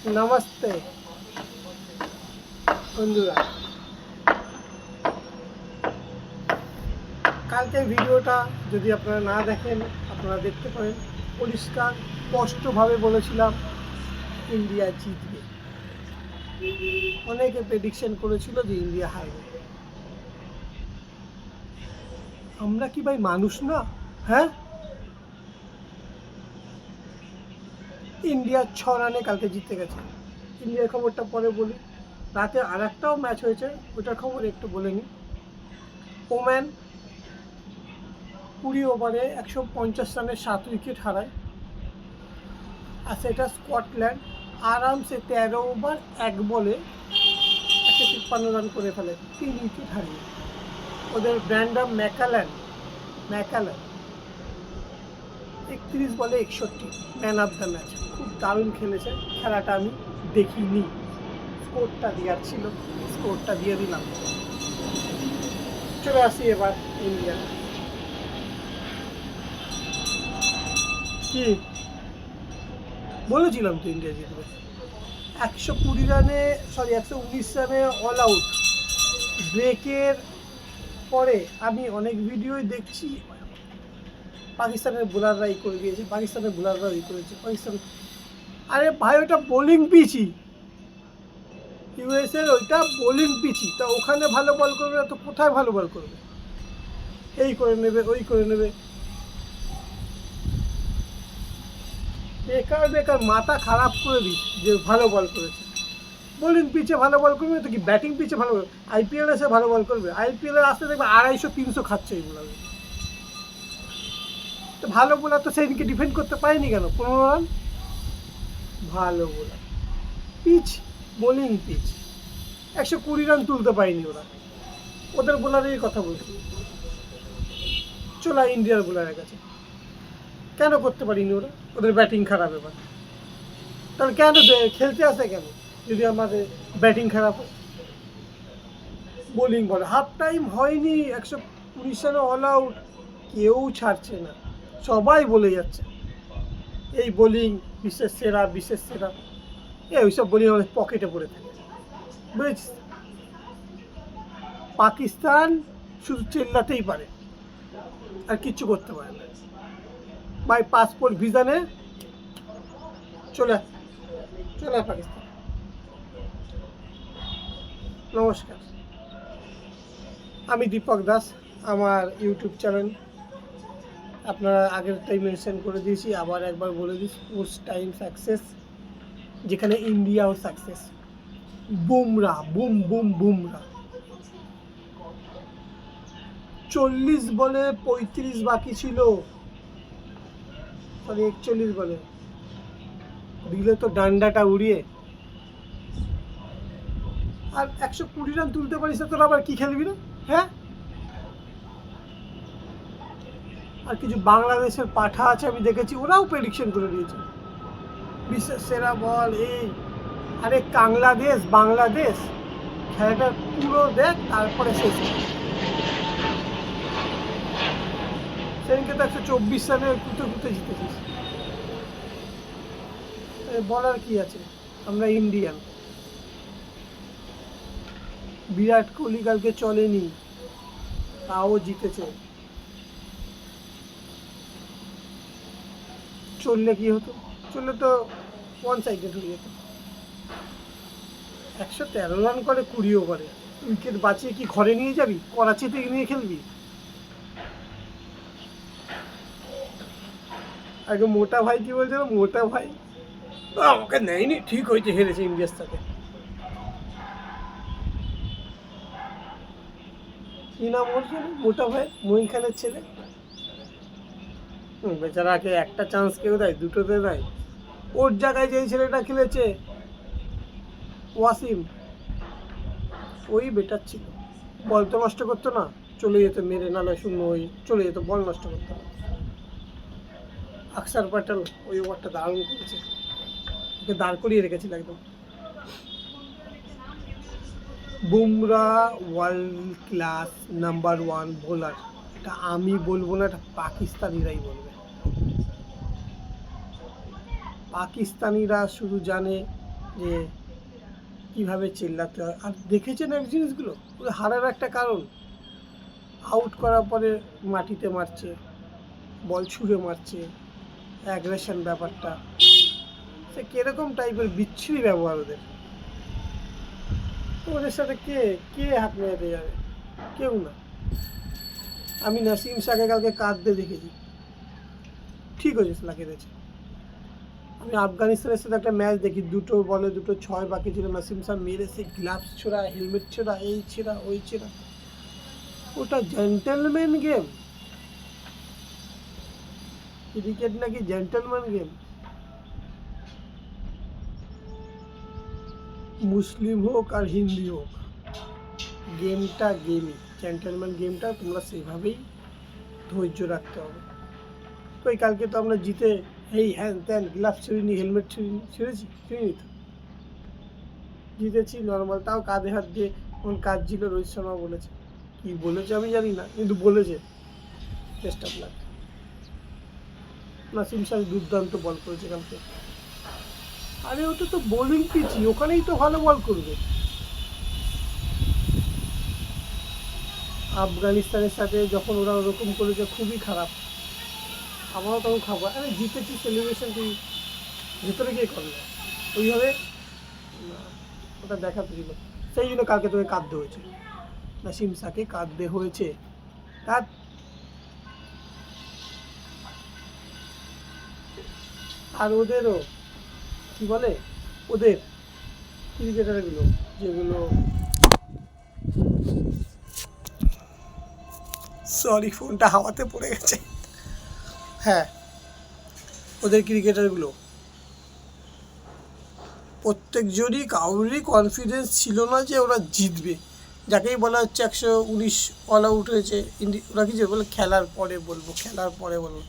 নমস্তে বন্ধুরা, কালকের ভিডিওটা যদি আপনারা না দেখেন আপনারা দেখতে পারেন। পরিষ্কার স্পষ্টভাবে বলেছিলাম ইন্ডিয়া জিতবে। অনেকে প্রেডিকশন করেছিল যে ইন্ডিয়া হারবে। আমরা কি ভাই মানুষ না? হ্যাঁ, ইন্ডিয়া 6 রানে কালকে জিতে গেছে। ইন্ডিয়ার খবরটা পরে বলি। রাতে আর একটাও ম্যাচ হয়েছে, ওটার খবর একটু বলে নিই। ওম্যান 20 ওভারে 150 রানে 7 উইকেট হারায়। আর সেটা স্কটল্যান্ড আরামসে 13 ওভার 1 বলে 153 রান করে ফেলে, 3 উইকেট হারিয়ে। ওদের ব্র্যান্ডন ম্যাকালান 31 বলে 61, ম্যান অফ দ্য ম্যাচ। খুব দারুণ খেলেছে। খেলাটা আমি দেখিনি, স্কোরটা দেওয়ার ছিল, স্কোরটা দিয়ে দিলাম। চলে আসি এবার ইন্ডিয়া। কি বলেছিলাম তো ইন্ডিয়া জিতবে। 120 রানে 119 রানে অল আউট। ব্রেকের পরে আমি অনেক ভিডিওই দেখছি পাকিস্তানের বোলাররা করে দিয়েছে, পাকিস্তানের বোলাররা করেছে পাকিস্তান। আরে ভাই, ওটা বোলিং পিচই, ইউএসএর ওইটা বোলিং পিচই। তা ওখানে ভালো বল করবে না তো কোথায় ভালো বল করবে? এই করে নেবে, ওই করে নেবে, বেকার বেকার মাথা খারাপ করে দিস যে ভালো বল করেছে। বোলিং পিচে ভালো বল করবে তো কি ব্যাটিং পিচে ভালো? আইপিএল এসে ভালো বল করবে? আইপিএলের আসতে দেখবে 250-300 খাচ্ছে এই বোলার। তো ভালো বোলার তো সেদিনকে ডিফেন্ড করতে পারেনি কেন? 15 রান। ভালো bowler, pitch bowling pitch 120 run তুলতে পারেনি ওরা। ওদের বোলারের কথা বলছি। চলো ইন্ডিয়ার বোলারের কাছে, কেন করতে পারিনি ওরা? ওদের ব্যাটিং খারাপ এবার। তাহলে কেন খেলতে আসে কেন যদি আমাদের ব্যাটিং খারাপ হয়? বোলিং বলে হাফ টাইম হয়নি, 119 রানে অল আউট, কেউ ছাড়ছে না, সবাই বলে যাচ্ছে এই বোলিং বিশ্বের সেরা, বিশ্বের সেরা। ওইসব বোলিং আমাদের পকেটে পড়ে থাকে, বুঝেছিস? পাকিস্তান শুধু চেল্লাতেই পারে, আর কিচ্ছু করতে পারে না। ভাই পাসপোর্ট ভিসা নে, চলে পাকিস্তান। নমস্কার, আমি দীপক দাস। আমার ইউটিউব চ্যানেল আপনারা আগেরটাই মেনশন করে দিয়েছি, আবার একবার বলে দিই, স্পোর্টস টাইম সাকসেস, যেখানে ইন্ডিয়াও সাকসেস। বুমরা বুমরা 40 বলে 35 বাকি ছিল, 41 বলে দিলে তো ডান্ডাটা উড়িয়ে। আর 120 রান তুলতে পারিস না, তোরা আবার কি খেলবি না? হ্যাঁ, আর কিছু বাংলাদেশের পাঠা আছে আমি দেখেছি, ওরাও প্রেডিকশন করে দিয়েছে বিশ্বের সেরা বল এই। আরে বাংলাদেশ খেলাটা পুরো দেখ, তারপরে শেষ। সেদিনকে তো 124 রানে কুতে জিতেছিস। বলার কি আছে? আমরা ইন্ডিয়ান। বিরাট কোহলি কালকে চলেনি, তাও জিতেছে। চললে কি হতো? চললে তো ওয়ান সাইডেড হয়ে যেত। 113 রান করে 20 ওভারে, উইকেট বাঁচিয়ে কি ঘরে নিয়ে যাবি? করাচিতে নিয়ে খেলবি? আগে মোটা ভাই কি বলছিল? মোটা ভাই আমাকে নেয়নি, ঠিক হয়েছে, হেরেছে ইন্ডিয়ার সাথে। কি নাম ওর? মোটা ভাই, মঈন খানের ছেলে। বেচারাকে একটা চান্স কেউ দেয়, দুটোতে দেয়। ওর জায়গায় যেই ছেলেটা খেলেছে ওয়াসিম, ওই বেটার ছিল। বল তো নষ্ট করতো না, চলে যেত মেরে, নালে শূন্য ওই চলে যেত, বল নষ্ট করতো না। অক্ষর প্যাটেল ওই ওভারটা দারুণ করেছে, ওকে দাঁড় করিয়ে রেখেছিল একদম। Bumrah world class number 1 bowler, এটা আমি বলবো না, এটা পাকিস্তানিরাই বলবে। পাকিস্তানিরা শুধু জানে যে কীভাবে চিল্লাতে হয়। আর দেখেছেন এক জিনিসগুলো, ওরা হারার একটা কারণ, আউট করার পরে মাটিতে মারছে, বল ছুঁড়ে মারছে, অ্যাগ্রেশন ব্যাপারটা, সে কীরকম টাইপের বিচ্ছিরি ব্যবহার ওদের। তো ওদের সাথে কে কে হাত মেলাতে যাবে? কেউ না। আমি নাসিম শাহকে কালকে কাঁদতে দেখেছি, ঠিক হয়েছে, সেলা কেঁদেছে। আমি আফগানিস্তানের সাথে একটা ম্যাচ দেখি, 2 বলে 2 6 বাকি ছিল, নাসিম শাহ মেরেছে, গ্লাভস ছোড়া, হেলমেট ছোড়া, এই ছেঁড়া ওই ছেঁড়া। ওটা জেন্টেলম্যান গেম? ক্রিকেট নাকি জেন্টেলম্যান গেম? মুসলিম হোক আর হিন্দি হোক, গেমটা গেমই, জেন্টেলম্যান গেমটা তোমরা সেভাবেই ধৈর্য রাখতে হবে। ওই কালকে তো আমরা জিতে এই হ্যান ত্যান, গ্লাভস ছিঁড়িনি, হেলমেট ছিঁড়িনি, ছিঁড়িনি তো, জিতেছি নর্মাল। তাও কাঁধে হাত দিয়ে কোন কাজ ছিল, রোহিত শর্মা বলেছে, কি বলেছে আমি জানি না, কিন্তু বলেছে best of luck. Nasim Shah দুর্দান্ত বল করেছে কালকে। আরে ওটা তো বোলিং পিচই, ওখানেই তো ভালো বল করবে। আফগানিস্তানের সাথে যখন ওরা ওরকম করেছে, খুবই খারাপ। আমারও তখন খাবো, আরে জিতেছি, সেলিব্রেশন তুই ভেতরে গিয়ে করলে ওইভাবে না, ওটা দেখাতে ছিল। সেই জন্য কালকে তোকে কাঁদতে হয়েছে, নাসিম শাহকে কাঁদতে হয়েছে। কাঁদ। আর ওদেরও কি বলে, ওদের ক্রিকেটারগুলো যেগুলো, সরি ফোনটা হাওয়াতে পড়ে গেছে, হ্যাঁ, ওদের ক্রিকেটারগুলো প্রত্যেকজনই কারোরই কনফিডেন্স ছিল না যে ওরা জিতবে। যাকেই বলা হচ্ছে 119 অল আউট হয়েছে, ওরা কি যে বলে খেলার পরে বলবো, খেলার পরে বলবো,